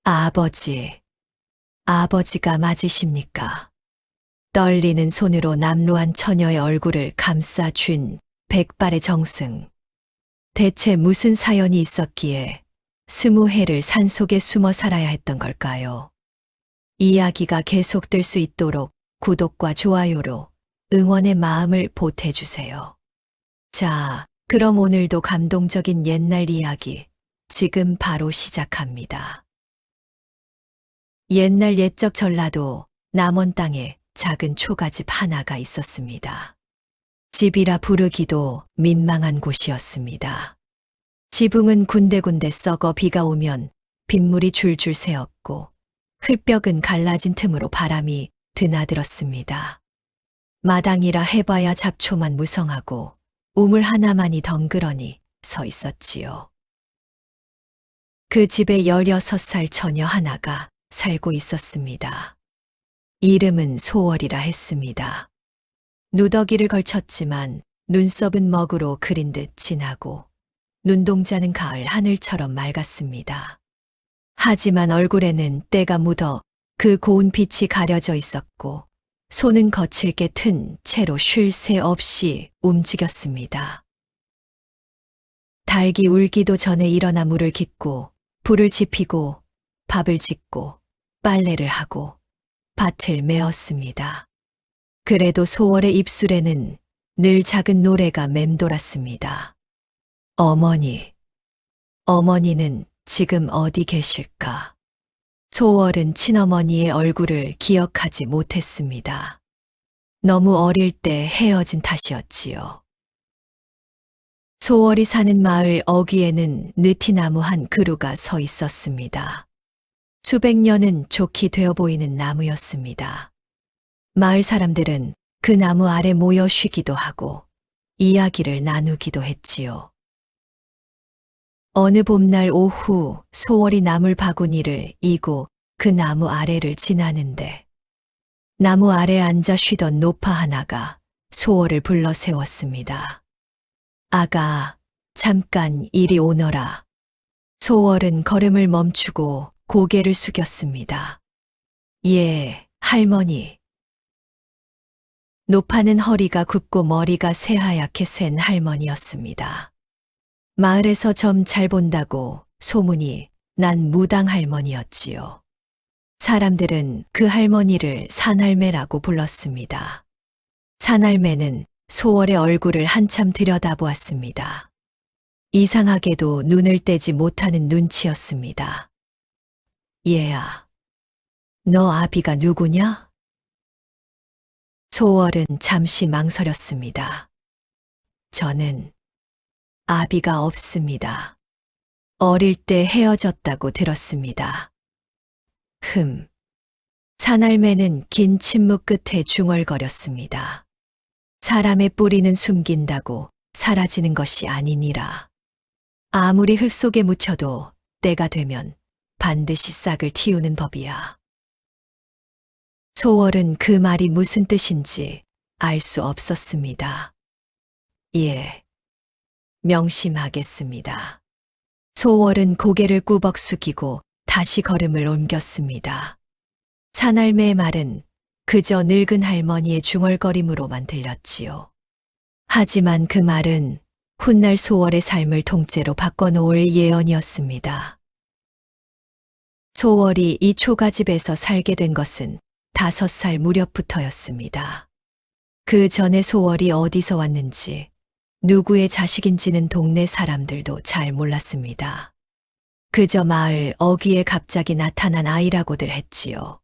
아버지, 아버지가 맞으십니까? 떨리는 손으로 남루한 처녀의 얼굴을 감싸준 백발의 정승. 대체 무슨 사연이 있었기에 20해를 산속에 숨어 살아야 했던 걸까요? 이야기가 계속될 수 있도록 구독과 좋아요로 응원의 마음을 보태주세요. 자, 그럼 오늘도 감동적인 옛날 이야기 지금 바로 시작합니다. 옛날 옛적 전라도 남원 땅에 작은 초가집 하나가 있었습니다. 집이라 부르기도 민망한 곳이었습니다. 지붕은 군데군데 썩어 비가 오면 빗물이 줄줄 새었고 흙벽은 갈라진 틈으로 바람이 드나들었습니다. 마당이라 해봐야 잡초만 무성하고 우물 하나만이 덩그러니 서 있었지요. 그 집에 16살 처녀 하나가 살고 있었습니다. 이름은 소월이라 했습니다. 누더기를 걸쳤지만 눈썹은 먹으로 그린 듯 진하고 눈동자는 가을 하늘처럼 맑았습니다. 하지만 얼굴에는 때가 묻어 그 고운 빛이 가려져 있었고 손은 거칠게 튼 채로 쉴 새 없이 움직였습니다. 닭이 울기도 전에 일어나 물을 깃고 불을 지피고 밥을 짓고 빨래를 하고 밭을 메었습니다. 그래도 소월의 입술에는 늘 작은 노래가 맴돌았습니다. 어머니, 어머니는 지금 어디 계실까? 소월은 친어머니의 얼굴을 기억하지 못했습니다. 너무 어릴 때 헤어진 탓이었지요. 소월이 사는 마을 어귀에는 느티나무 한 그루가 서 있었습니다. 수백 년은 좋게 되어 보이는 나무였습니다. 마을 사람들은 그 나무 아래 모여 쉬기도 하고 이야기를 나누기도 했지요. 어느 봄날 오후 소월이 나물 바구니를 이고 그 나무 아래를 지나는데 나무 아래 앉아 쉬던 노파 하나가 소월을 불러 세웠습니다. 아가, 잠깐 이리 오너라. 소월은 걸음을 멈추고 고개를 숙였습니다. 예, 할머니. 노파는 허리가 굽고 머리가 새하얗게 센 할머니였습니다. 마을에서 점 잘 본다고 소문이 난 무당 할머니였지요. 사람들은 그 할머니를 산할매라고 불렀습니다. 산할매는 소월의 얼굴을 한참 들여다보았습니다. 이상하게도 눈을 떼지 못하는 눈치였습니다. 얘야, 너 아비가 누구냐? 소월은 잠시 망설였습니다. 저는 아비가 없습니다. 어릴 때 헤어졌다고 들었습니다. 산할매는 긴 침묵 끝에 중얼거렸습니다. 사람의 뿌리는 숨긴다고 사라지는 것이 아니니라. 아무리 흙 속에 묻혀도 때가 되면 반드시 싹을 틔우는 법이야. 소월은 그 말이 무슨 뜻인지 알 수 없었습니다. 예, 명심하겠습니다. 소월은 고개를 꾸벅 숙이고 다시 걸음을 옮겼습니다. 산할매의 말은 그저 늙은 할머니의 중얼거림으로만 들렸지요. 하지만 그 말은 훗날 소월의 삶을 통째로 바꿔놓을 예언이었습니다. 소월이 이 초가집에서 살게 된 것은 5살 무렵부터였습니다. 그 전에 소월이 어디서 왔는지, 누구의 자식인지는 동네 사람들도 잘 몰랐습니다. 그저 마을 어귀에 갑자기 나타난 아이라고들 했지요.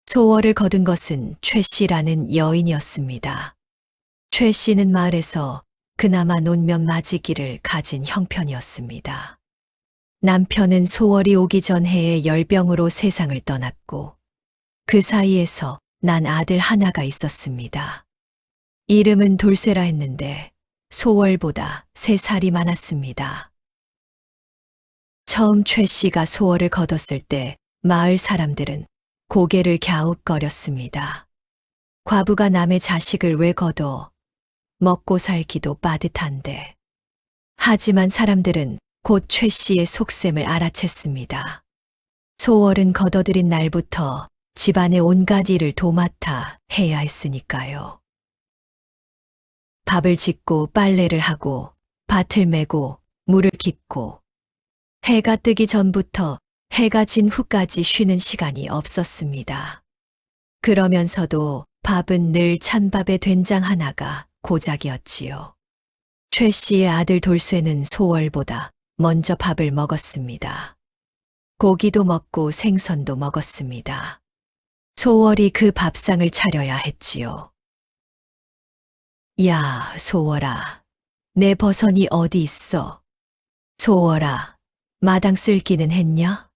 소월을 거둔 것은 최 씨라는 여인이었습니다. 최 씨는 마을에서 그나마 논면 맞이기를 가진 형편이었습니다. 남편은 소월이 오기 전 해에 열병으로 세상을 떠났고 그 사이에서 난 아들 하나가 있었습니다. 이름은 돌쇠라 했는데 소월보다 3살이 많았습니다. 처음 최 씨가 소월을 거뒀을 때 마을 사람들은 고개를 갸웃거렸습니다. 과부가 남의 자식을 왜 거둬? 먹고 살기도 빠듯한데. 하지만 사람들은 곧 최 씨의 속셈을 알아챘습니다. 소월은 걷어들인 날부터 집안의 온갖 일을 도맡아 해야 했으니까요. 밥을 짓고 빨래를 하고 밭을 메고 물을 깃고 해가 뜨기 전부터 해가 진 후까지 쉬는 시간이 없었습니다. 그러면서도 밥은 늘 찬밥에 된장 하나가 고작이었지요. 최 씨의 아들 돌쇠는 소월보다 먼저 밥을 먹었습니다. 고기도 먹고 생선도 먹었습니다. 소월이 그 밥상을 차려야 했지요. 야, 소월아, 내 버선이 어디 있어? 소월아, 마당 쓸기는 했냐?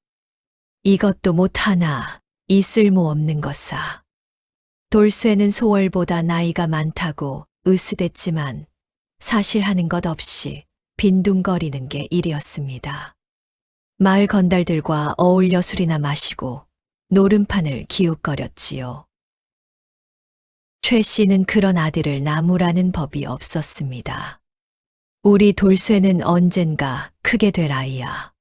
이것도 못하나, 이 쓸모없는 것아. 돌쇠는 소월보다 나이가 많다고 으스댔지만 사실 하는 것 없이 빈둥거리는 게 일이었습니다. 마을 건달들과 어울려 술이나 마시고 노름판을 기웃거렸지요. 최 씨는 그런 아들을 나무라는 법이 없었습니다. 우리 돌쇠는 언젠가 크게 될 아이야.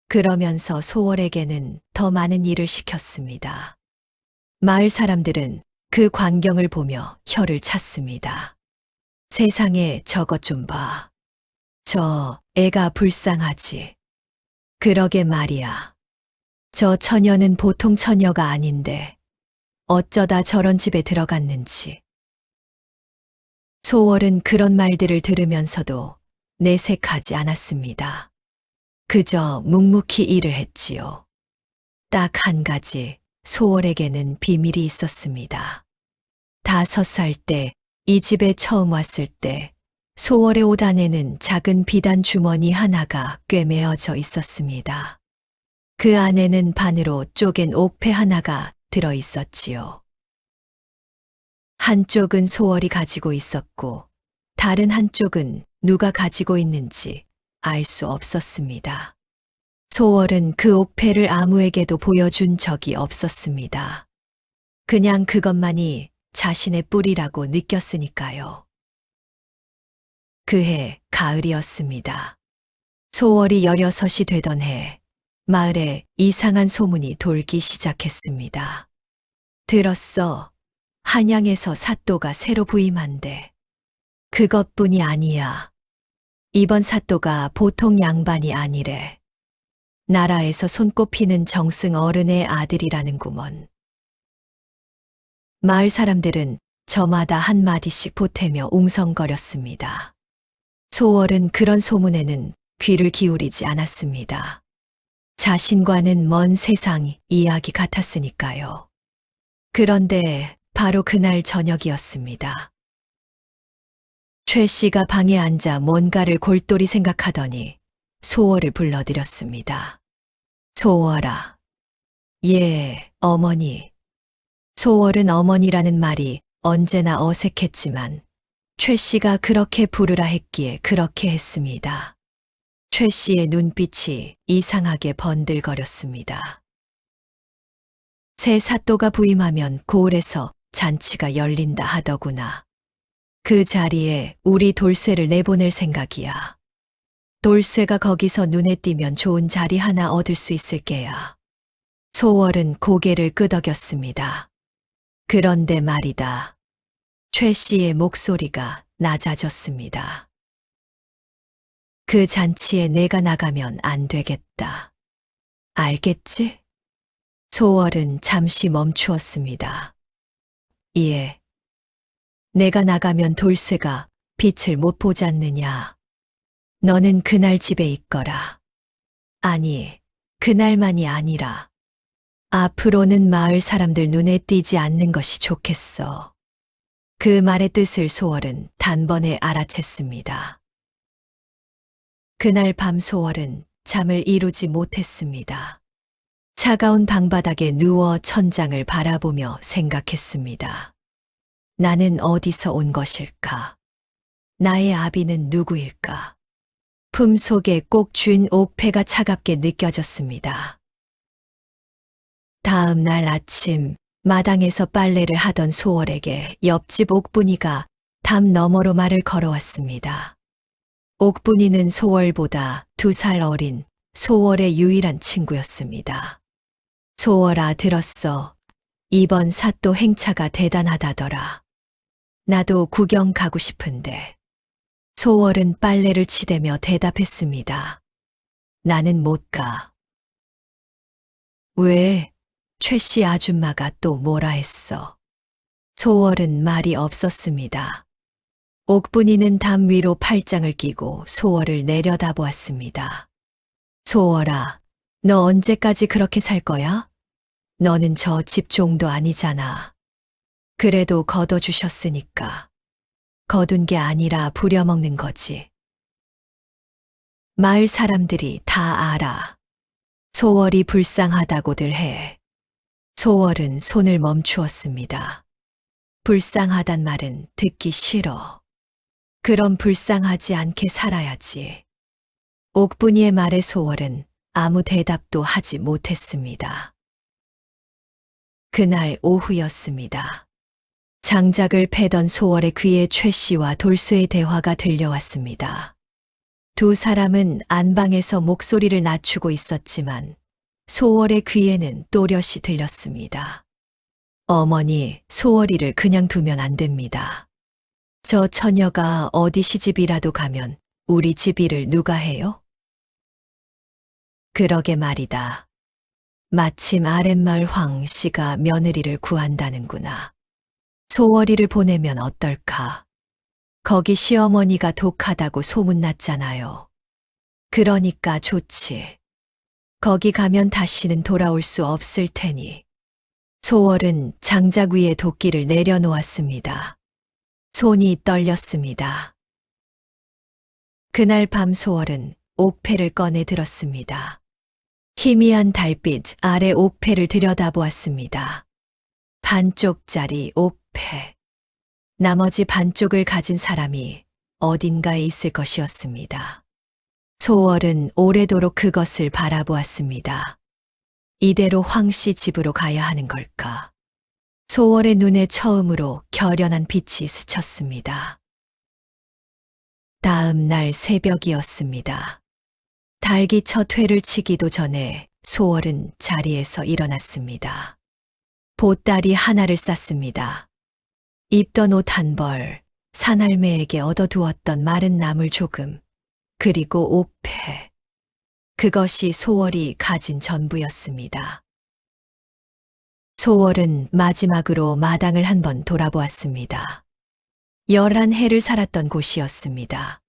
그러면서 소월에게는 더 많은 일을 시켰습니다. 마을 사람들은 그 광경을 보며 혀를 찼습니다. 세상에 저것 좀 봐. 저 애가 불쌍하지. 그러게 말이야. 저 처녀는 보통 처녀가 아닌데 어쩌다 저런 집에 들어갔는지. 소월은 그런 말들을 들으면서도 내색하지 않았습니다. 그저 묵묵히 일을 했지요. 딱 한 가지 소월에게는 비밀이 있었습니다. 5살 때 이 집에 처음 왔을 때 소월의 옷 안에는 작은 비단 주머니 하나가 꿰매어져 있었습니다. 그 안에는 반으로 쪼갠 옥패 하나가 들어 있었지요. 한쪽은 소월이 가지고 있었고 다른 한쪽은 누가 가지고 있는지 알 수 없었습니다. 소월은 그 옥패를 아무에게도 보여준 적이 없었습니다. 그냥 그것만이 자신의 뿔이라고 느꼈으니까요. 그해 가을이었습니다. 소월이 16이 되던 해, 마을에 이상한 소문이 돌기 시작했습니다. 들었어. 한양에서 사또가 새로 부임한대. 그것뿐이 아니야. 이번 사또가 보통 양반이 아니래. 나라에서 손꼽히는 정승 어른의 아들이라는구먼. 마을 사람들은 저마다 한마디씩 보태며 웅성거렸습니다. 소월은 그런 소문에는 귀를 기울이지 않았습니다. 자신과는 먼 세상 이야기 같았으니까요. 그런데 바로 그날 저녁이었습니다. 최 씨가 방에 앉아 뭔가를 골똘히 생각하더니 소월을 불러들였습니다. 소월아. 예, 어머니. 소월은 어머니라는 말이 언제나 어색했지만 최 씨가 그렇게 부르라 했기에 그렇게 했습니다. 최 씨의 눈빛이 이상하게 번들거렸습니다. 새 사또가 부임하면 고을에서 잔치가 열린다 하더구나. 그 자리에 우리 돌쇠를 내보낼 생각이야. 돌쇠가 거기서 눈에 띄면 좋은 자리 하나 얻을 수 있을 게야. 소월은 고개를 끄덕였습니다. 그런데 말이다. 최 씨의 목소리가 낮아졌습니다. 그 잔치에 내가 나가면 안 되겠다. 알겠지? 소월은 잠시 멈추었습니다. 예. 내가 나가면 돌쇠가 빛을 못 보지 않느냐. 너는 그날 집에 있거라. 아니, 그날만이 아니라 앞으로는 마을 사람들 눈에 띄지 않는 것이 좋겠어. 그 말의 뜻을 소월은 단번에 알아챘습니다. 그날 밤 소월은 잠을 이루지 못했습니다. 차가운 방바닥에 누워 천장을 바라보며 생각했습니다. 나는 어디서 온 것일까? 나의 아비는 누구일까? 품 속에 꼭 쥔 옥패가 차갑게 느껴졌습니다. 다음 날 아침 마당에서 빨래를 하던 소월에게 옆집 옥분이가 담 너머로 말을 걸어왔습니다. 옥분이는 소월보다 2살 어린 소월의 유일한 친구였습니다. 소월아 들었어. 이번 사또 행차가 대단하다더라. 나도 구경 가고 싶은데. 소월은 빨래를 치대며 대답했습니다. 나는 못 가. 왜? 최 씨 아줌마가 또 뭐라 했어? 소월은 말이 없었습니다. 옥분이는 담 위로 팔짱을 끼고 소월을 내려다보았습니다. 소월아, 너 언제까지 그렇게 살 거야? 너는 저 집 종도 아니잖아. 그래도 걷어주셨으니까. 거둔 게 아니라 부려먹는 거지. 마을 사람들이 다 알아. 소월이 불쌍하다고들 해. 소월은 손을 멈추었습니다. 불쌍하단 말은 듣기 싫어. 그럼 불쌍하지 않게 살아야지. 옥분이의 말에 소월은 아무 대답도 하지 못했습니다. 그날 오후였습니다. 장작을 패던 소월의 귀에 최 씨와 돌쇠의 대화가 들려왔습니다. 두 사람은 안방에서 목소리를 낮추고 있었지만 소월의 귀에는 또렷이 들렸습니다. 어머니, 소월이를 그냥 두면 안 됩니다. 저 처녀가 어디 시집이라도 가면 우리 집 일을 누가 해요? 그러게 말이다. 마침 아랫마을 황 씨가 며느리를 구한다는구나. 소월이를 보내면 어떨까? 거기 시어머니가 독하다고 소문났잖아요. 그러니까 좋지. 거기 가면 다시는 돌아올 수 없을 테니. 소월은 장작 위에 도끼를 내려놓았습니다. 손이 떨렸습니다. 그날 밤 소월은 옥패를 꺼내 들었습니다. 희미한 달빛 아래 옥패를 들여다보았습니다. 반쪽짜리 옥패. 나머지 반쪽을 가진 사람이 어딘가에 있을 것이었습니다. 소월은 오래도록 그것을 바라보았습니다. 이대로 황씨 집으로 가야 하는 걸까? 소월의 눈에 처음으로 결연한 빛이 스쳤습니다. 다음 날 새벽이었습니다. 닭이 첫 회를 치기도 전에 소월은 자리에서 일어났습니다. 보따리 하나를 쌌습니다. 입던 옷 한 벌, 산할매에게 얻어두었던 마른 나물 조금, 그리고 옥패. 그것이 소월이 가진 전부였습니다. 소월은 마지막으로 마당을 한번 돌아보았습니다. 11해를 살았던 곳이었습니다.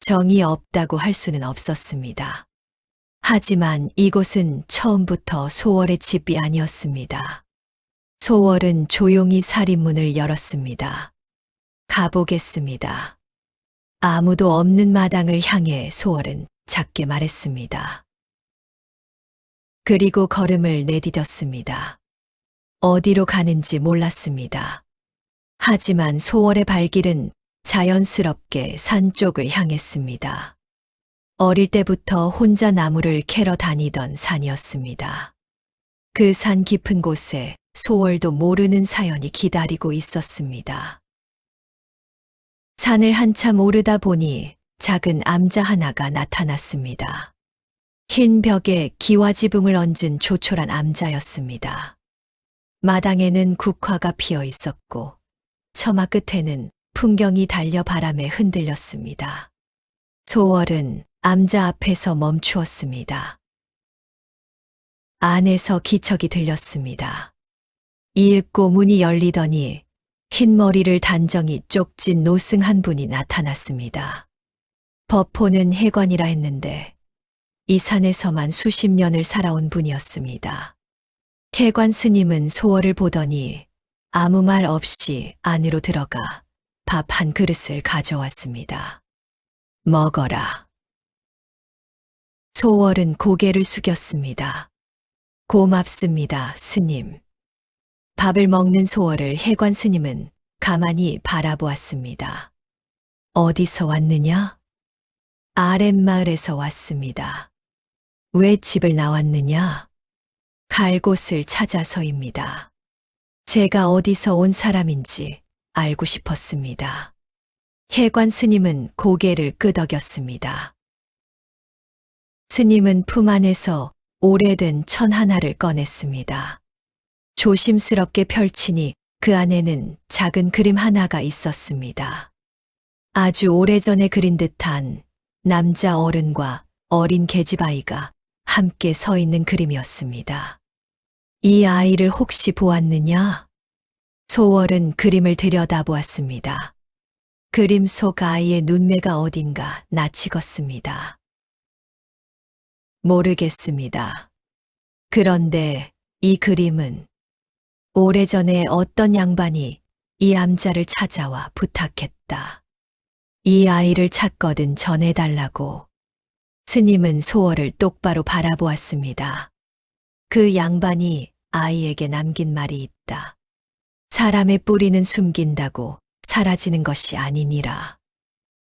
정이 없다고 할 수는 없었습니다. 하지만 이곳은 처음부터 소월의 집이 아니었습니다. 소월은 조용히 살인문을 열었습니다. 가보겠습니다. 아무도 없는 마당을 향해 소월은 작게 말했습니다. 그리고 걸음을 내디뎠습니다. 어디로 가는지 몰랐습니다. 하지만 소월의 발길은 자연스럽게 산 쪽을 향했습니다. 어릴 때부터 혼자 나무를 캐러 다니던 산이었습니다. 그 산 깊은 곳에 소월도 모르는 사연이 기다리고 있었습니다. 산을 한참 오르다 보니 작은 암자 하나가 나타났습니다. 흰 벽에 기와지붕을 얹은 조촐한 암자였습니다. 마당에는 국화가 피어 있었고 처마 끝에는 풍경이 달려 바람에 흔들렸습니다. 소월은 암자 앞에서 멈추었습니다. 안에서 기척이 들렸습니다. 이윽고 문이 열리더니 흰 머리를 단정히 쪽진 노승 한 분이 나타났습니다. 법호는 해관이라 했는데 이 산에서만 수십 년을 살아온 분이었습니다. 해관 스님은 소월을 보더니 아무 말 없이 안으로 들어가 밥 한 그릇을 가져왔습니다. 먹어라. 소월은 고개를 숙였습니다. 고맙습니다, 스님. 밥을 먹는 소월을 해관 스님은 가만히 바라보았습니다. 어디서 왔느냐? 아랫마을에서 왔습니다. 왜 집을 나왔느냐? 갈 곳을 찾아서입니다. 제가 어디서 온 사람인지 알고 싶었습니다. 해관 스님은 고개를 끄덕였습니다. 스님은 품 안에서 오래된 천 하나를 꺼냈습니다. 조심스럽게 펼치니 그 안에는 작은 그림 하나가 있었습니다. 아주 오래전에 그린 듯한 남자 어른과 어린 계집아이가 함께 서 있는 그림이었습니다. 이 아이를 혹시 보았느냐? 소월은 그림을 들여다보았습니다. 그림 속 아이의 눈매가 어딘가 낯익었습니다. 모르겠습니다. 그런데 이 그림은 오래전에 어떤 양반이 이 암자를 찾아와 부탁했다. 이 아이를 찾거든 전해달라고. 스님은 소월을 똑바로 바라보았습니다. 그 양반이 아이에게 남긴 말이 있다. 사람의 뿌리는 숨긴다고 사라지는 것이 아니니라.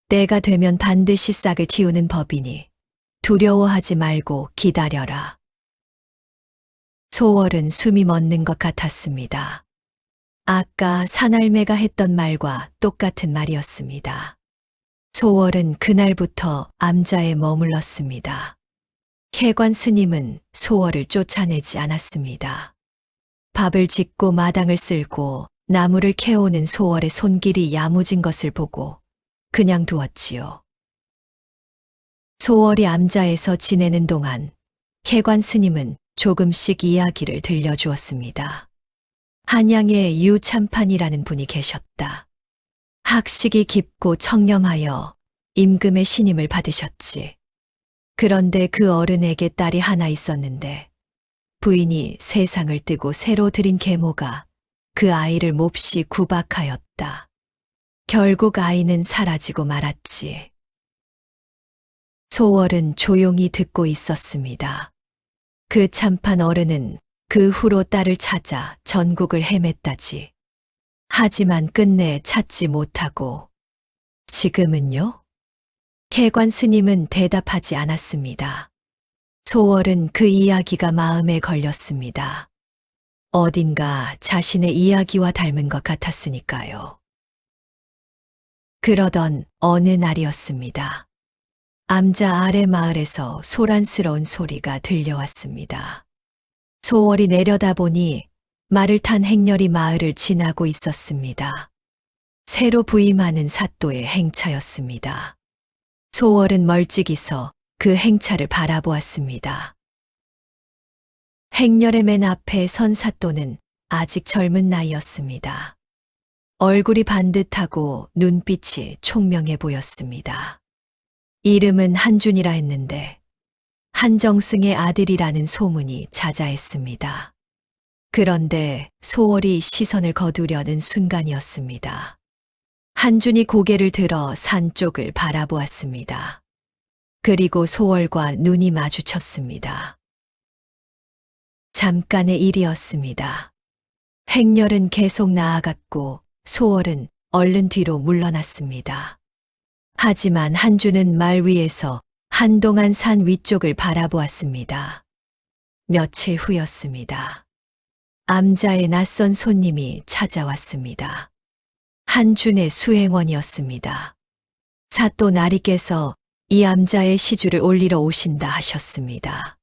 때가 되면 반드시 싹을 틔우는 법이니 두려워하지 말고 기다려라. 소월은 숨이 멎는 것 같았습니다. 아까 산할매가 했던 말과 똑같은 말이었습니다. 소월은 그날부터 암자에 머물렀습니다. 쾌관 스님은 소월을 쫓아내지 않았습니다. 밥을 짓고 마당을 쓸고 나무를 캐오는 소월의 손길이 야무진 것을 보고 그냥 두었지요. 소월이 암자에서 지내는 동안 쾌관 스님은 조금씩 이야기를 들려주었습니다. 한양에 유참판이라는 분이 계셨다. 학식이 깊고 청렴하여 임금의 신임을 받으셨지. 그런데 그 어른에게 딸이 하나 있었는데 부인이 세상을 뜨고 새로 들인 계모가 그 아이를 몹시 구박하였다. 결국 아이는 사라지고 말았지. 소월은 조용히 듣고 있었습니다. 그 참판 어른은 그 후로 딸을 찾아 전국을 헤맸다지. 하지만 끝내 찾지 못하고 지금은요? 쾌관 스님은 대답하지 않았습니다. 소월은 그 이야기가 마음에 걸렸습니다. 어딘가 자신의 이야기와 닮은 것 같았으니까요. 그러던 어느 날이었습니다. 암자 아래 마을에서 소란스러운 소리가 들려왔습니다. 소월이 내려다보니 말을 탄 행렬이 마을을 지나고 있었습니다. 새로 부임하는 사또의 행차였습니다. 소월은 멀찍이 서 그 행차를 바라보았습니다. 행렬의 맨 앞에 선 사또는 아직 젊은 나이였습니다. 얼굴이 반듯하고 눈빛이 총명해 보였습니다. 이름은 한준이라 했는데 한정승의 아들이라는 소문이 자자했습니다. 그런데 소월이 시선을 거두려는 순간이었습니다. 한준이 고개를 들어 산 쪽을 바라보았습니다. 그리고 소월과 눈이 마주쳤습니다. 잠깐의 일이었습니다. 행렬은 계속 나아갔고 소월은 얼른 뒤로 물러났습니다. 하지만 한준은 말 위에서 한동안 산 위쪽을 바라보았습니다. 며칠 후였습니다. 암자의 낯선 손님이 찾아왔습니다. 한준의 수행원이었습니다. 사또 나리께서 이 암자의 시주를 올리러 오신다 하셨습니다.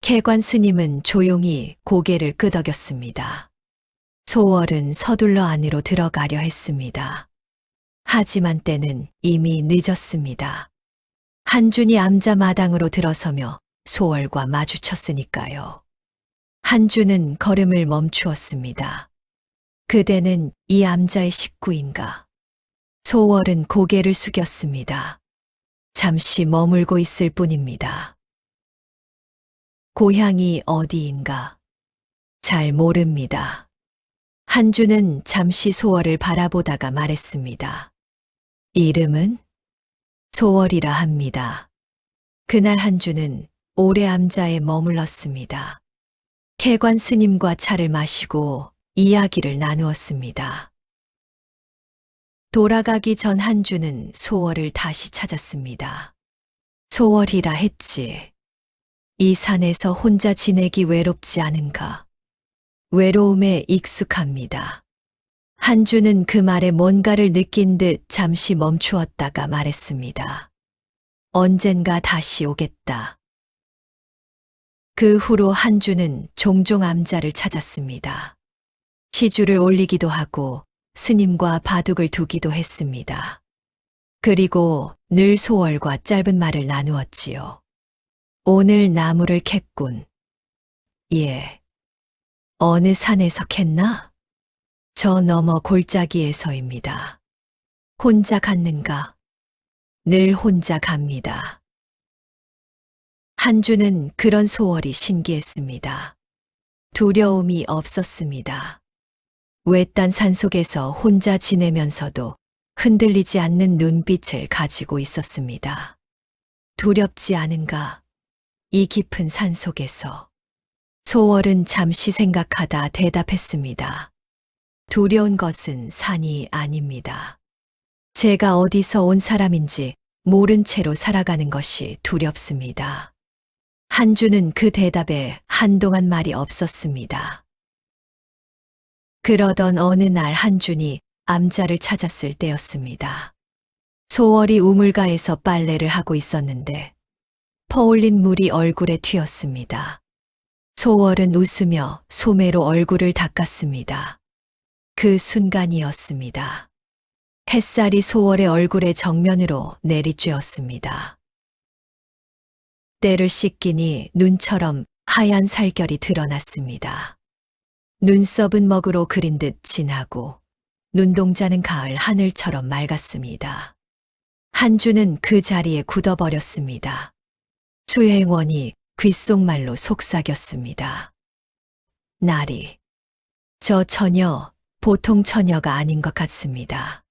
쾌관 스님은 조용히 고개를 끄덕였습니다. 소월은 서둘러 안으로 들어가려 했습니다. 하지만 때는 이미 늦었습니다. 한준이 암자 마당으로 들어서며 소월과 마주쳤으니까요. 한준은 걸음을 멈추었습니다. 그대는 이 암자의 식구인가? 소월은 고개를 숙였습니다. 잠시 머물고 있을 뿐입니다. 고향이 어디인가? 잘 모릅니다. 한준은 잠시 소월을 바라보다가 말했습니다. 이름은? 소월이라 합니다. 그날 한준은 오래 암자에 머물렀습니다. 쾌관 스님과 차를 마시고 이야기를 나누었습니다. 돌아가기 전 한준은 소월을 다시 찾았습니다. 소월이라 했지. 이 산에서 혼자 지내기 외롭지 않은가? 외로움에 익숙합니다. 한준은 그 말에 뭔가를 느낀 듯 잠시 멈추었다가 말했습니다. 언젠가 다시 오겠다. 그 후로 한주는 종종 암자를 찾았습니다. 시주를 올리기도 하고 스님과 바둑을 두기도 했습니다. 그리고 늘 소월과 짧은 말을 나누었지요. 오늘 나무를 캤군. 예. 어느 산에서 캤나? 저 너머 골짜기에서입니다. 혼자 갔는가? 늘 혼자 갑니다. 한주는 그런 소월이 신기했습니다. 두려움이 없었습니다. 외딴 산속에서 혼자 지내면서도 흔들리지 않는 눈빛을 가지고 있었습니다. 두렵지 않은가? 이 깊은 산속에서. 소월은 잠시 생각하다 대답했습니다. 두려운 것은 산이 아닙니다. 제가 어디서 온 사람인지 모른 채로 살아가는 것이 두렵습니다. 한주는 그 대답에 한동안 말이 없었습니다. 그러던 어느 날 한준이 암자를 찾았을 때였습니다. 소월이 우물가에서 빨래를 하고 있었는데 퍼올린 물이 얼굴에 튀었습니다. 소월은 웃으며 소매로 얼굴을 닦았습니다. 그 순간이었습니다. 햇살이 소월의 얼굴에 정면으로 내리쬐었습니다. 때를 씻기니 눈처럼 하얀 살결이 드러났습니다. 눈썹은 먹으로 그린 듯 진하고 눈동자는 가을 하늘처럼 맑았습니다. 한주는 그 자리에 굳어버렸습니다. 수행원이 귓속말로 속삭였습니다. 나리, 저 처녀 보통 처녀가 아닌 것 같습니다.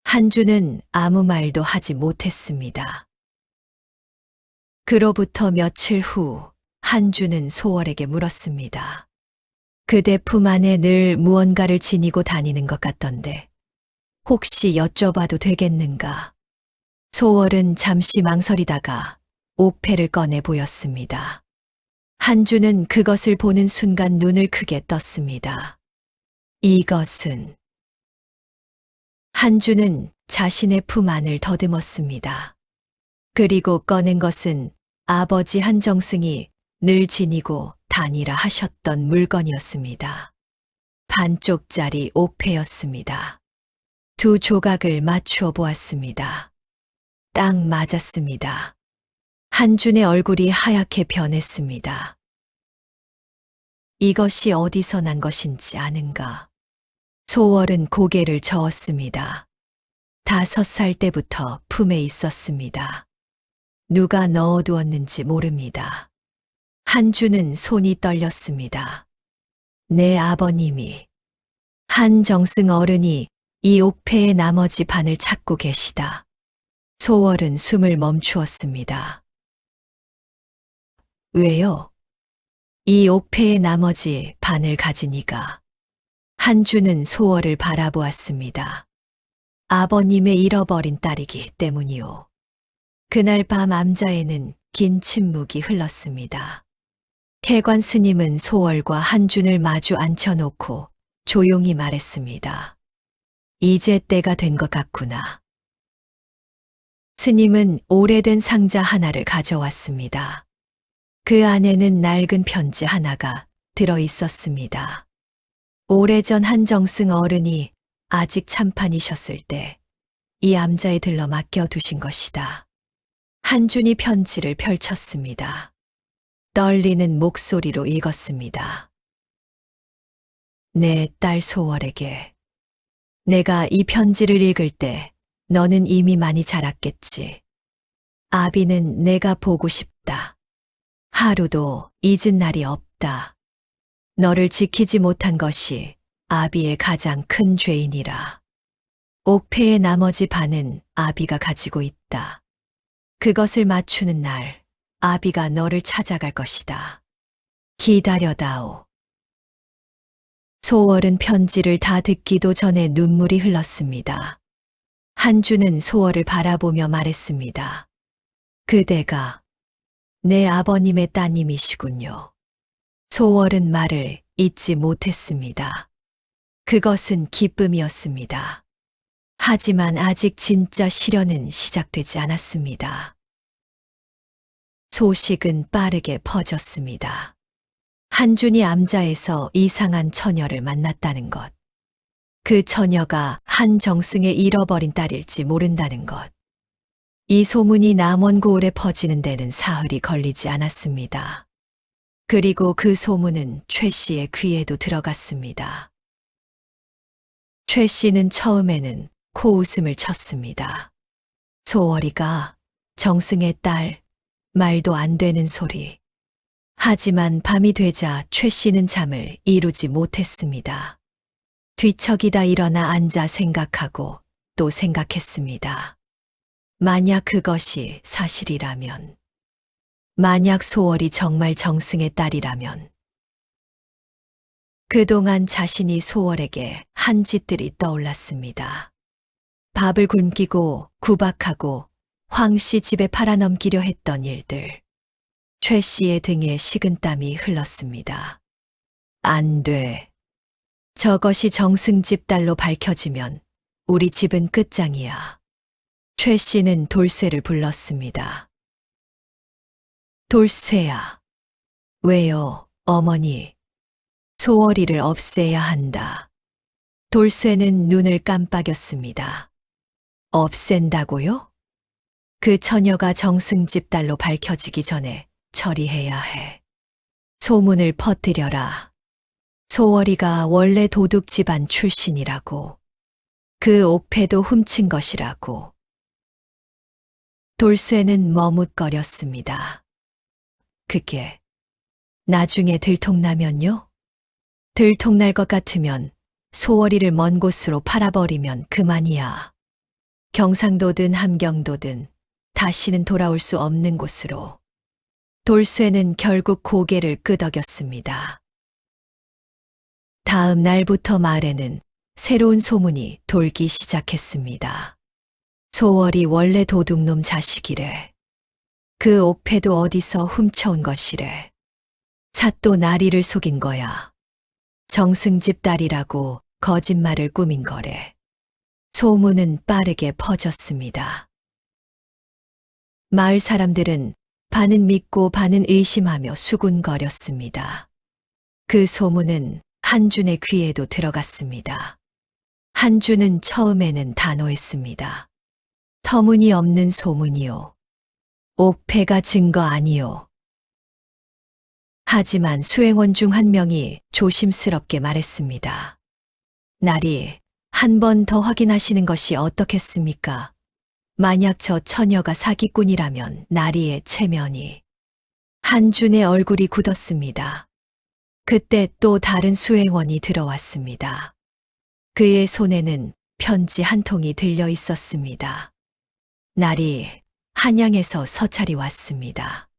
한주는 아무 말도 하지 못했습니다. 그로부터 며칠 후 한주는 소월에게 물었습니다. 그대 품 안에 늘 무언가를 지니고 다니는 것 같던데 혹시 여쭤봐도 되겠는가? 소월은 잠시 망설이다가 옥패를 꺼내 보였습니다. 한주는 그것을 보는 순간 눈을 크게 떴습니다. 이것은 한주는 자신의 품 안을 더듬었습니다. 그리고 꺼낸 것은 아버지 한정승이 늘 지니고 다니라 하셨던 물건이었습니다. 반쪽짜리 옥패였습니다. 두 조각을 맞추어 보았습니다. 딱 맞았습니다. 한준의 얼굴이 하얗게 변했습니다. 이것이 어디서 난 것인지 아는가? 소월은 고개를 저었습니다. 5살 때부터 품에 있었습니다. 누가 넣어두었는지 모릅니다. 한주는 손이 떨렸습니다. 내 아버님이, 한정승 어른이 이 옥패의 나머지 반을 찾고 계시다. 소월은 숨을 멈추었습니다. 왜요? 이 옥패의 나머지 반을 가진 이가. 한주는 소월을 바라보았습니다. 아버님의 잃어버린 딸이기 때문이요. 그날 밤 암자에는 긴 침묵이 흘렀습니다. 태관 스님은 소월과 한준을 마주 앉혀놓고 조용히 말했습니다. 이제 때가 된 것 같구나. 스님은 오래된 상자 하나를 가져왔습니다. 그 안에는 낡은 편지 하나가 들어 있었습니다. 오래전 한정승 어른이 아직 참판이셨을 때 이 암자에 들러 맡겨두신 것이다. 한준이 편지를 펼쳤습니다. 떨리는 목소리로 읽었습니다. 내 딸 소월에게. 내가 이 편지를 읽을 때 너는 이미 많이 자랐겠지. 아비는 내가 보고 싶다. 하루도 잊은 날이 없다. 너를 지키지 못한 것이 아비의 가장 큰 죄인이라. 옥패의 나머지 반은 아비가 가지고 있다. 그것을 맞추는 날 아비가 너를 찾아갈 것이다. 기다려다오. 소월은 편지를 다 듣기도 전에 눈물이 흘렀습니다. 한주는 소월을 바라보며 말했습니다. 그대가 내 아버님의 따님이시군요. 소월은 말을 잇지 못했습니다. 그것은 기쁨이었습니다. 하지만 아직 진짜 시련은 시작되지 않았습니다. 소식은 빠르게 퍼졌습니다. 한준이 암자에서 이상한 처녀를 만났다는 것. 그 처녀가 한정승의 잃어버린 딸일지 모른다는 것. 이 소문이 남원 고을에 퍼지는 데는 사흘이 걸리지 않았습니다. 그리고 그 소문은 최 씨의 귀에도 들어갔습니다. 최 씨는 처음에는 코웃음을 쳤습니다. 소월이가 정승의 딸, 말도 안 되는 소리. 하지만 밤이 되자 최 씨는 잠을 이루지 못했습니다. 뒤척이다 일어나 앉아 생각하고 또 생각했습니다. 만약 그것이 사실이라면, 만약 소월이 정말 정승의 딸이라면, 그동안 자신이 소월에게 한 짓들이 떠올랐습니다. 밥을 굶기고 구박하고 황 씨 집에 팔아넘기려 했던 일들. 최 씨의 등에 식은땀이 흘렀습니다. 안 돼. 저것이 정승집 딸로 밝혀지면 우리 집은 끝장이야. 최 씨는 돌쇠를 불렀습니다. 돌쇠야. 왜요, 어머니? 소월이를 없애야 한다. 돌쇠는 눈을 깜빡였습니다. 없앤다고요? 그 처녀가 정승집 딸로 밝혀지기 전에 처리해야 해. 소문을 퍼뜨려라. 소월이가 원래 도둑 집안 출신이라고. 그 옥패도 훔친 것이라고. 돌쇠는 머뭇거렸습니다. 그게 나중에 들통나면요? 들통날 것 같으면 소월이를 먼 곳으로 팔아버리면 그만이야. 경상도든 함경도든 다시는 돌아올 수 없는 곳으로. 돌쇠는 결국 고개를 끄덕였습니다. 다음 날부터 마을에는 새로운 소문이 돌기 시작했습니다. 소월이 원래 도둑놈 자식이래. 그 옥패도 어디서 훔쳐온 것이래. 삿도 나리를 속인 거야. 정승집 딸이라고 거짓말을 꾸민 거래. 소문은 빠르게 퍼졌습니다. 마을 사람들은 반은 믿고 반은 의심하며 수군거렸습니다. 그 소문은 한준의 귀에도 들어갔습니다. 한준은 처음에는 단호했습니다. 터무니없는 소문이요. 옥패가 증거 아니요. 하지만 수행원 중 한 명이 조심스럽게 말했습니다. 나리, 한 번 더 확인하시는 것이 어떻겠습니까? 만약 저 처녀가 사기꾼이라면 나리의 체면이. 한준의 얼굴이 굳었습니다. 그때 또 다른 수행원이 들어왔습니다. 그의 손에는 편지 한 통이 들려 있었습니다. 나리, 한양에서 서찰이 왔습니다.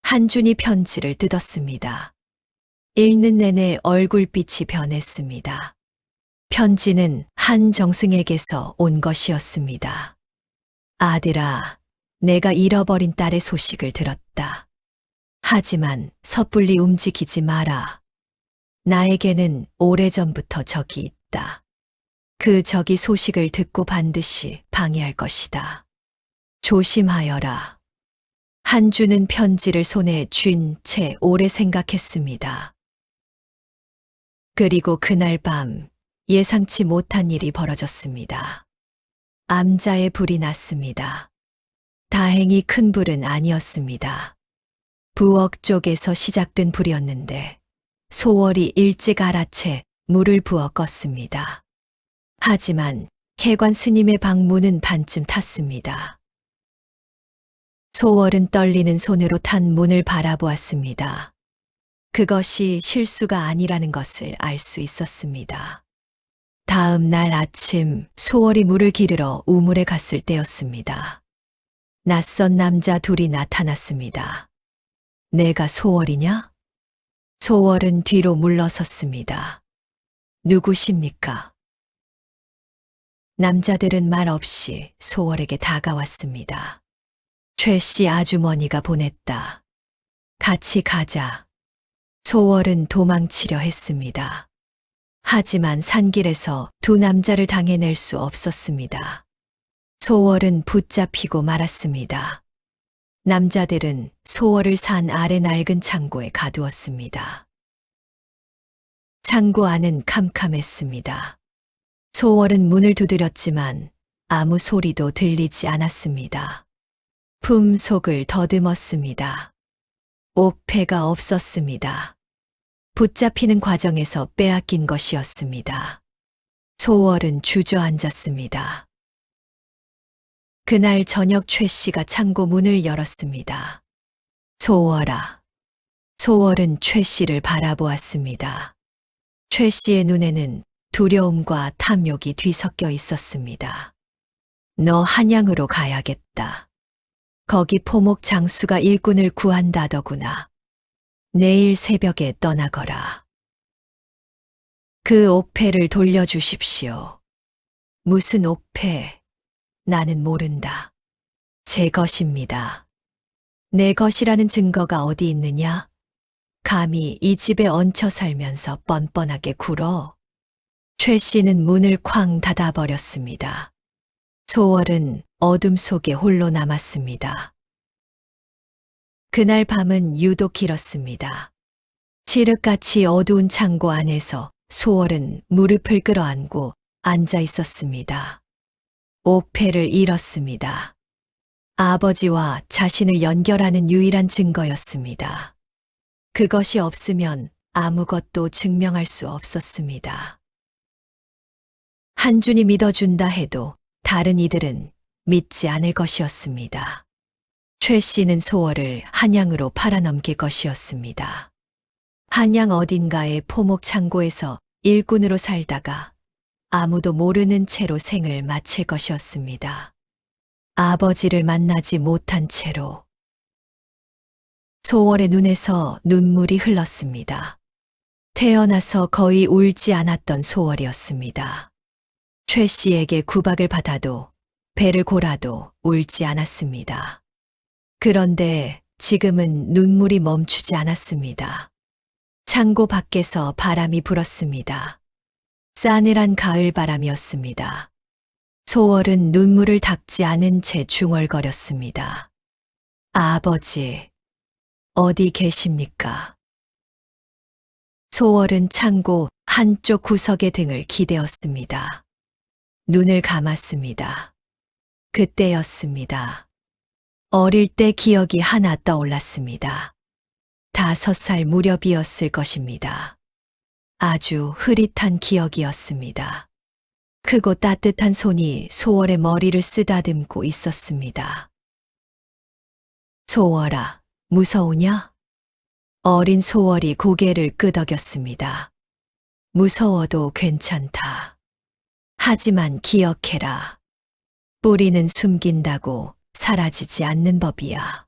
한준이 편지를 뜯었습니다. 읽는 내내 얼굴빛이 변했습니다. 편지는 한정승에게서 온 것이었습니다. 아들아, 내가 잃어버린 딸의 소식을 들었다. 하지만 섣불리 움직이지 마라. 나에게는 오래전부터 적이 있다. 그 적이 소식을 듣고 반드시 방해할 것이다. 조심하여라. 한준은 편지를 손에 쥔 채 오래 생각했습니다. 그리고 그날 밤 예상치 못한 일이 벌어졌습니다. 암자에 불이 났습니다. 다행히 큰 불은 아니었습니다. 부엌 쪽에서 시작된 불이었는데 소월이 일찍 알아채 물을 부어 껐습니다. 하지만 해관 스님의 방문은 반쯤 탔습니다. 소월은 떨리는 손으로 탄 문을 바라보았습니다. 그것이 실수가 아니라는 것을 알 수 있었습니다. 다음 날 아침 소월이 물을 기르러 우물에 갔을 때였습니다. 낯선 남자 둘이 나타났습니다. 내가 소월이냐? 소월은 뒤로 물러섰습니다. 누구십니까? 남자들은 말 없이 소월에게 다가왔습니다. 최 씨 아주머니가 보냈다. 같이 가자. 소월은 도망치려 했습니다. 하지만 산길에서 두 남자를 당해낼 수 없었습니다. 소월은 붙잡히고 말았습니다. 남자들은 소월을 산 아래 낡은 창고에 가두었습니다. 창고 안은 캄캄했습니다. 소월은 문을 두드렸지만 아무 소리도 들리지 않았습니다. 품속을 더듬었습니다. 옥패가 없었습니다. 붙잡히는 과정에서 빼앗긴 것이었습니다. 소월은 주저앉았습니다. 그날 저녁 최 씨가 창고 문을 열었습니다. 소월아. 소월은 최 씨를 바라보았습니다. 최 씨의 눈에는 두려움과 탐욕이 뒤섞여 있었습니다. 너 한양으로 가야겠다. 거기 포목 장수가 일꾼을 구한다더구나. 내일 새벽에 떠나거라. 그 옥패를 돌려주십시오. 무슨 옥패? 나는 모른다. 제 것입니다. 내 것이라는 증거가 어디 있느냐? 감히 이 집에 얹혀 살면서 뻔뻔하게 굴어. 최 씨는 문을 쾅 닫아버렸습니다. 소월은 어둠 속에 홀로 남았습니다. 그날 밤은 유독 길었습니다. 칠흑같이 어두운 창고 안에서 소월은 무릎을 끌어안고 앉아 있었습니다. 옥패를 잃었습니다. 아버지와 자신을 연결하는 유일한 증거였습니다. 그것이 없으면 아무것도 증명할 수 없었습니다. 한준이 믿어준다 해도 다른 이들은 믿지 않을 것이었습니다. 최 씨는 소월을 한양으로 팔아넘길 것이었습니다. 한양 어딘가의 포목 창고에서 일꾼으로 살다가 아무도 모르는 채로 생을 마칠 것이었습니다. 아버지를 만나지 못한 채로. 소월의 눈에서 눈물이 흘렀습니다. 태어나서 거의 울지 않았던 소월이었습니다. 최 씨에게 구박을 받아도 배를 골아도 울지 않았습니다. 그런데 지금은 눈물이 멈추지 않았습니다. 창고 밖에서 바람이 불었습니다. 싸늘한 가을 바람이었습니다. 소월은 눈물을 닦지 않은 채 중얼거렸습니다. 아버지, 어디 계십니까? 소월은 창고 한쪽 구석에 등을 기대었습니다. 눈을 감았습니다. 그때였습니다. 어릴 때 기억이 하나 떠올랐습니다. 5살 무렵이었을 것입니다. 아주 흐릿한 기억이었습니다. 크고 따뜻한 손이 소월의 머리를 쓰다듬고 있었습니다. 소월아, 무서우냐? 어린 소월이 고개를 끄덕였습니다. 무서워도 괜찮다. 하지만 기억해라. 뿌리는 숨긴다고 사라지지 않는 법이야.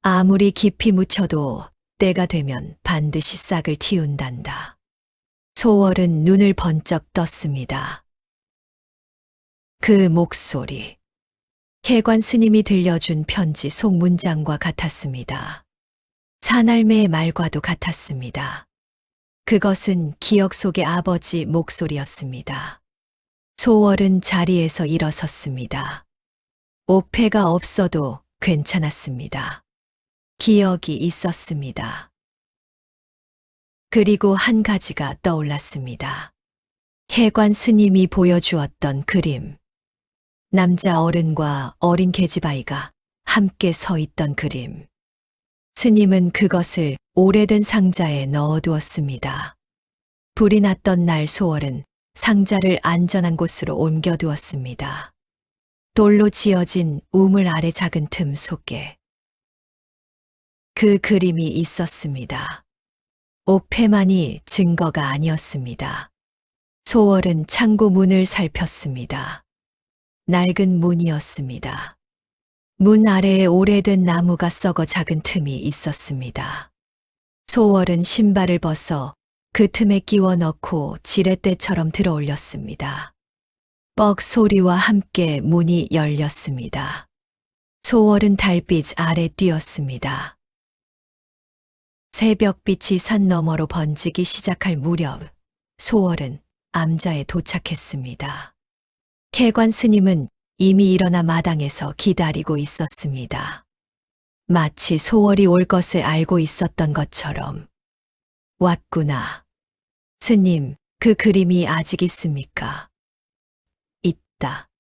아무리 깊이 묻혀도 때가 되면 반드시 싹을 틔운단다. 소월은 눈을 번쩍 떴습니다. 그 목소리. 혜관 스님이 들려준 편지 속 문장과 같았습니다. 사날매의 말과도 같았습니다. 그것은 기억 속의 아버지 목소리였습니다. 소월은 자리에서 일어섰습니다. 옥패가 없어도 괜찮았습니다. 기억이 있었습니다. 그리고 한 가지가 떠올랐습니다. 혜관 스님이 보여주었던 그림. 남자 어른과 어린 계집아이가 함께 서 있던 그림. 스님은 그것을 오래된 상자에 넣어두었습니다. 불이 났던 날 소월은 상자를 안전한 곳으로 옮겨두었습니다. 돌로 지어진 우물 아래 작은 틈 속에 그 그림이 있었습니다. 옥패만이 증거가 아니었습니다. 소월은 창고 문을 살폈습니다. 낡은 문이었습니다. 문 아래에 오래된 나무가 썩어 작은 틈이 있었습니다. 소월은 신발을 벗어 그 틈에 끼워 넣고 지렛대처럼 들어 올렸습니다. 뻑 소리와 함께 문이 열렸습니다. 소월은 달빛 아래 뛰었습니다. 새벽빛이 산 너머로 번지기 시작할 무렵 소월은 암자에 도착했습니다. 혜관 스님은 이미 일어나 마당에서 기다리고 있었습니다. 마치 소월이 올 것을 알고 있었던 것처럼. 왔구나. 스님, 그 그림이 아직 있습니까? 있다.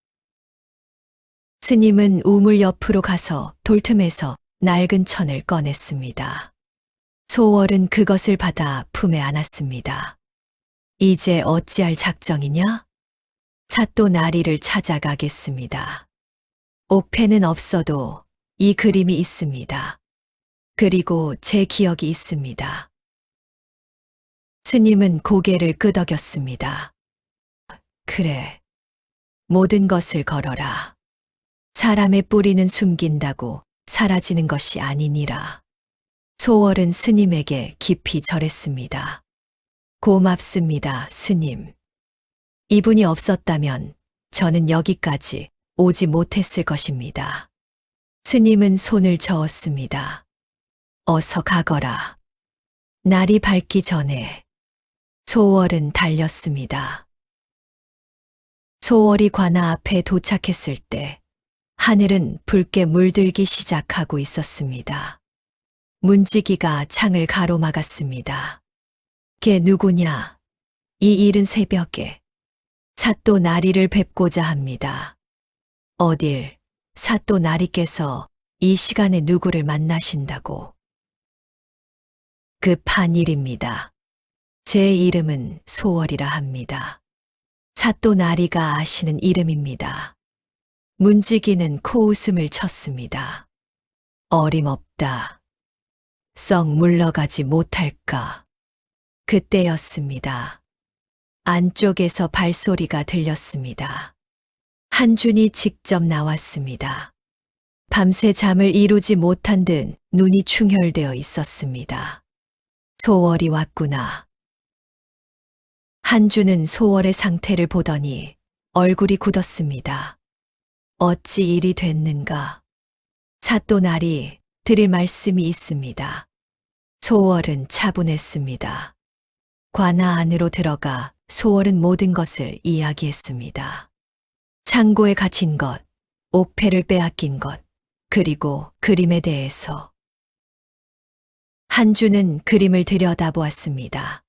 스님은 우물 옆으로 가서 돌틈에서 낡은 천을 꺼냈습니다. 소월은 그것을 받아 품에 안았습니다. 이제 어찌할 작정이냐? 사또 나리를 찾아가겠습니다. 옥패는 없어도 이 그림이 있습니다. 그리고 제 기억이 있습니다. 스님은 고개를 끄덕였습니다. 그래. 모든 것을 걸어라. 사람의 뿌리는 숨긴다고 사라지는 것이 아니니라. 소월은 스님에게 깊이 절했습니다. 고맙습니다, 스님. 이분이 없었다면 저는 여기까지 오지 못했을 것입니다. 스님은 손을 저었습니다. 어서 가거라. 날이 밝기 전에. 소월은 달렸습니다. 소월이 관아 앞에 도착했을 때 하늘은 붉게 물들기 시작하고 있었습니다. 문지기가 창을 가로막았습니다. 걔 누구냐? 이 이른 새벽에 사또 나리를 뵙고자 합니다. 어딜 사또 나리께서 이 시간에 누구를 만나신다고? 급한 일입니다. 제 이름은 소월이라 합니다. 사또 나리가 아시는 이름입니다. 문지기는 코웃음을 쳤습니다. 어림없다. 썩 물러가지 못할까. 그때였습니다. 안쪽에서 발소리가 들렸습니다. 한준이 직접 나왔습니다. 밤새 잠을 이루지 못한 듯 눈이 충혈되어 있었습니다. 소월이 왔구나. 한준은 소월의 상태를 보더니 얼굴이 굳었습니다. 어찌 일이 됐는가? 사또 나리 드릴 말씀이 있습니다. 소월은 차분했습니다. 관아 안으로 들어가 소월은 모든 것을 이야기했습니다. 창고에 갇힌 것, 옥패를 빼앗긴 것, 그리고 그림에 대해서. 한주는 그림을 들여다보았습니다.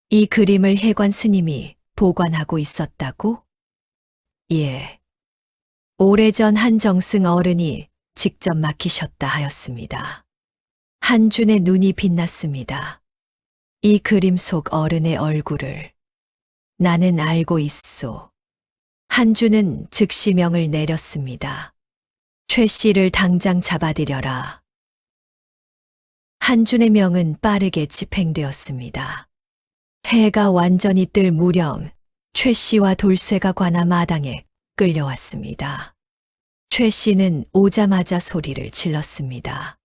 이 그림을 해관 스님이 보관하고 있었다고? 예. 오래전 한정승 어른이 직접 맡기셨다 하였습니다. 한준의 눈이 빛났습니다. 이 그림 속 어른의 얼굴을 나는 알고 있소. 한준은 즉시 명을 내렸습니다. 최 씨를 당장 잡아들여라. 한준의 명은 빠르게 집행되었습니다. 해가 완전히 뜰 무렵 최 씨와 돌쇠가 관아 마당에 끌려왔습니다. 최 씨는 오자마자 소리를 질렀습니다.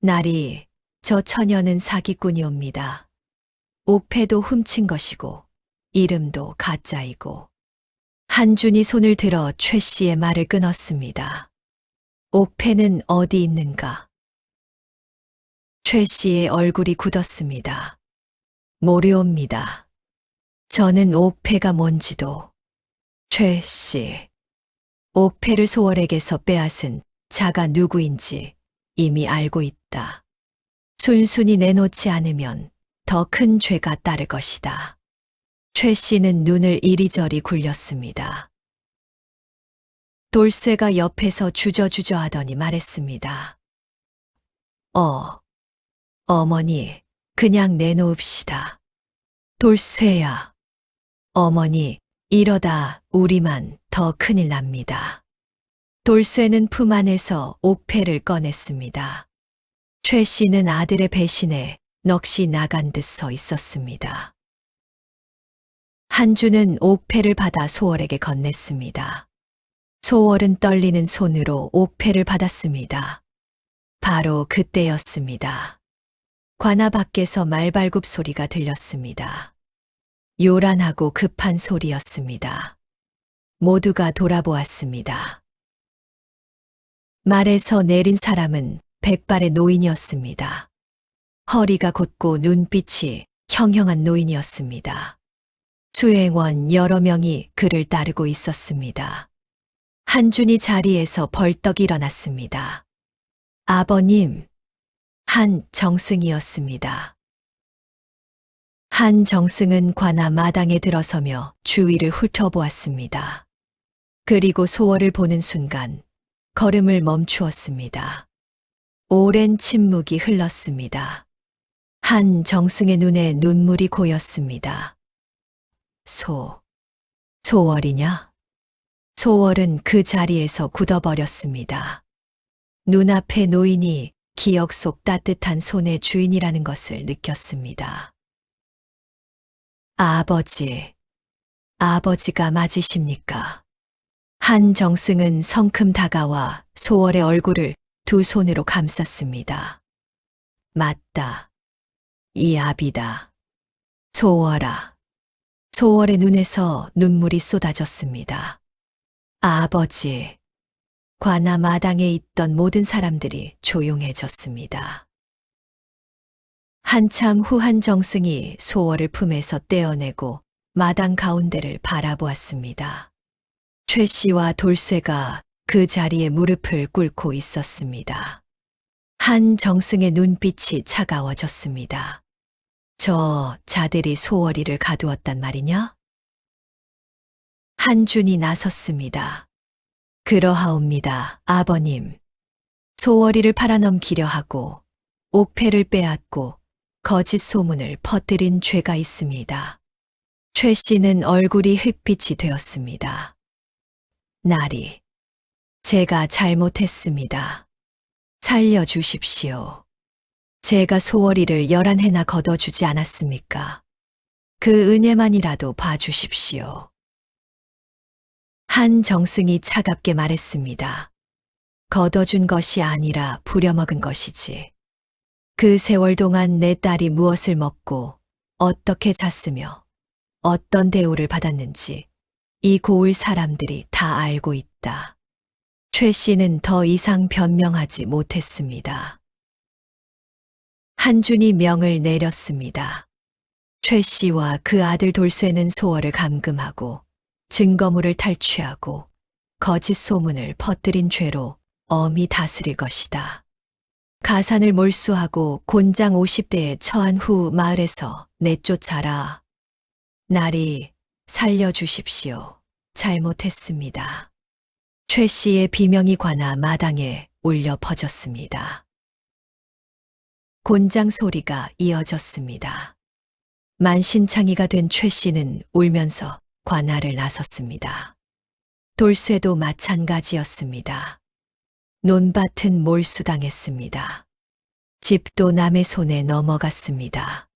나리, 저 처녀는 사기꾼이옵니다. 옥패도 훔친 것이고 이름도 가짜이고. 한준이 손을 들어 최 씨의 말을 끊었습니다. 옥패는 어디 있는가? 최 씨의 얼굴이 굳었습니다. 모르옵니다. 저는 옥패가 뭔지도. 최 씨, 옥패를 소월에게서 빼앗은 자가 누구인지 이미 알고 있다. 순순히 내놓지 않으면 더 큰 죄가 따를 것이다. 최 씨는 눈을 이리저리 굴렸습니다. 돌쇠가 옆에서 주저주저 하더니 말했습니다. 어머니, 그냥 내놓읍시다. 돌쇠야. 어머니, 이러다 우리만 더 큰일 납니다. 돌쇠는 품 안에서 옥패를 꺼냈습니다. 최 씨는 아들의 배신에 넋이 나간 듯 서 있었습니다. 한주는 옥패를 받아 소월에게 건넸습니다. 소월은 떨리는 손으로 옥패를 받았습니다. 바로 그때였습니다. 관아 밖에서 말발굽 소리가 들렸습니다. 요란하고 급한 소리였습니다. 모두가 돌아보았습니다. 말에서 내린 사람은 백발의 노인이었습니다. 허리가 곧고 눈빛이 형형한 노인이었습니다. 수행원 여러 명이 그를 따르고 있었습니다. 한준이 자리에서 벌떡 일어났습니다. 아버님, 한정승이었습니다. 한정승은 관아 마당에 들어서며 주위를 훑어보았습니다. 그리고 소월을 보는 순간 걸음을 멈추었습니다. 오랜 침묵이 흘렀습니다. 한정승의 눈에 눈물이 고였습니다. 소월이냐? 소월은 그 자리에서 굳어버렸습니다. 눈앞에 노인이 기억 속 따뜻한 손의 주인이라는 것을 느꼈습니다. 아버지가 맞으십니까? 한정승은 성큼 다가와 소월의 얼굴을 두 손으로 감쌌습니다. 맞다. 이 아비다. 소월아. 소월의 눈에서 눈물이 쏟아졌습니다. 아버지. 관아 마당에 있던 모든 사람들이 조용해졌습니다. 한참 후 한정승이 소월을 품에서 떼어내고 마당 가운데를 바라보았습니다. 최 씨와 돌쇠가 그 자리에 무릎을 꿇고 있었습니다. 한정승의 눈빛이 차가워졌습니다. 저 자들이 소월이를 가두었단 말이냐? 한준이 나섰습니다. 그러하옵니다, 아버님. 소월이를 팔아넘기려 하고 옥패를 빼앗고 거짓 소문을 퍼뜨린 죄가 있습니다. 최 씨는 얼굴이 흑빛이 되었습니다. 나리, 제가 잘못했습니다. 살려주십시오. 제가 소월이를 11해나 걷어주지 않았습니까? 그 은혜만이라도 봐주십시오. 한정승이 차갑게 말했습니다. 걷어준 것이 아니라 부려먹은 것이지. 그 세월 동안 내 딸이 무엇을 먹고 어떻게 잤으며 어떤 대우를 받았는지 이 고을 사람들이 다 알고 있다. 최 씨는 더 이상 변명하지 못했습니다. 한준이 명을 내렸습니다. 최 씨와 그 아들 돌쇠는 소월을 감금하고 증거물을 탈취하고 거짓 소문을 퍼뜨린 죄로 엄히 다스릴 것이다. 가산을 몰수하고 곤장 50대에 처한 후 마을에서 내쫓아라. 나리, 살려주십시오. 잘못했습니다. 최 씨의 비명이 관아 마당에 울려 퍼졌습니다. 곤장 소리가 이어졌습니다. 만신창이가 된 최 씨는 울면서 관아를 나섰습니다. 돌쇠도 마찬가지였습니다. 논밭은 몰수당했습니다. 집도 남의 손에 넘어갔습니다.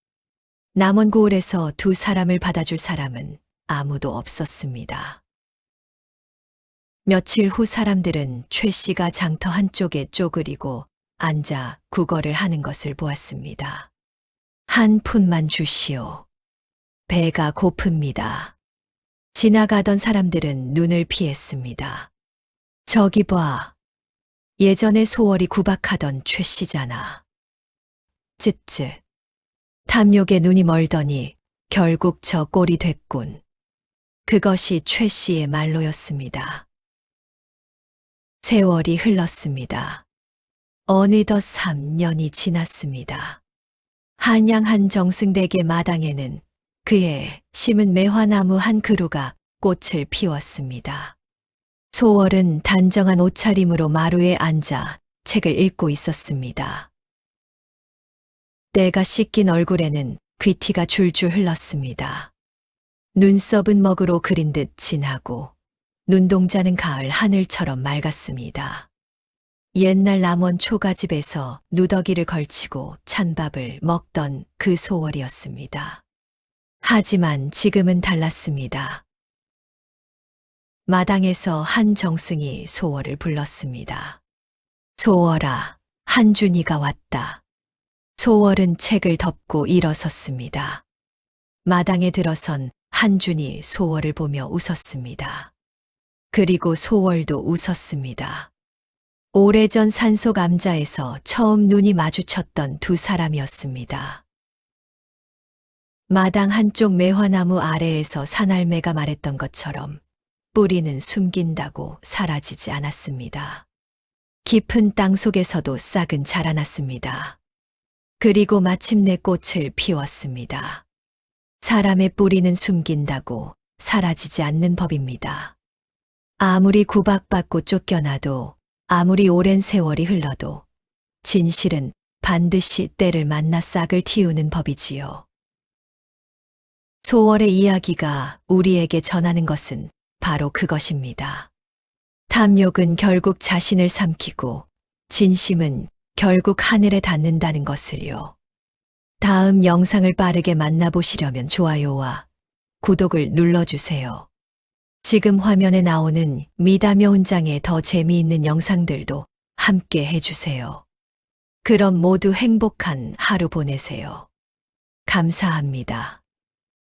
남원 고을에서 두 사람을 받아줄 사람은 아무도 없었습니다. 며칠 후 사람들은 최 씨가 장터 한쪽에 쪼그리고 앉아 구걸을 하는 것을 보았습니다. 한 푼만 주시오. 배가 고픕니다. 지나가던 사람들은 눈을 피했습니다. 저기 봐. 예전에 소월이 구박하던 최 씨잖아. 쯧쯧. 탐욕에 눈이 멀더니 결국 저 꼴이 됐군. 그것이 최 씨의 말로였습니다. 세월이 흘렀습니다. 어느덧 3년이 지났습니다. 한양 한정승 댁의 마당에는 그의 심은 매화나무 한 그루가 꽃을 피웠습니다. 소월은 단정한 옷차림으로 마루에 앉아 책을 읽고 있었습니다. 때가 씻긴 얼굴에는 귀티가 줄줄 흘렀습니다. 눈썹은 먹으로 그린 듯 진하고 눈동자는 가을 하늘처럼 맑았습니다. 옛날 남원 초가집에서 누더기를 걸치고 찬밥을 먹던 그 소월이었습니다. 하지만 지금은 달랐습니다. 마당에서 한정승이 소월을 불렀습니다. 소월아, 한준이가 왔다. 소월은 책을 덮고 일어섰습니다. 마당에 들어선 한준이 소월을 보며 웃었습니다. 그리고 소월도 웃었습니다. 오래전 산속 암자에서 처음 눈이 마주쳤던 두 사람이었습니다. 마당 한쪽 매화나무 아래에서 산할매가 말했던 것처럼 뿌리는 숨긴다고 사라지지 않았습니다. 깊은 땅 속에서도 싹은 자라났습니다. 그리고 마침내 꽃을 피웠습니다. 사람의 뿌리는 숨긴다고 사라지지 않는 법입니다. 아무리 구박받고 쫓겨나도, 아무리 오랜 세월이 흘러도 진실은 반드시 때를 만나 싹을 틔우는 법이지요. 소월의 이야기가 우리에게 전하는 것은 바로 그것입니다. 탐욕은 결국 자신을 삼키고 진심은 결국 하늘에 닿는다는 것을요. 다음 영상을 빠르게 만나보시려면 좋아요와 구독을 눌러주세요. 지금 화면에 나오는 미담요 훈장의 더 재미있는 영상들도 함께 해주세요. 그럼 모두 행복한 하루 보내세요. 감사합니다.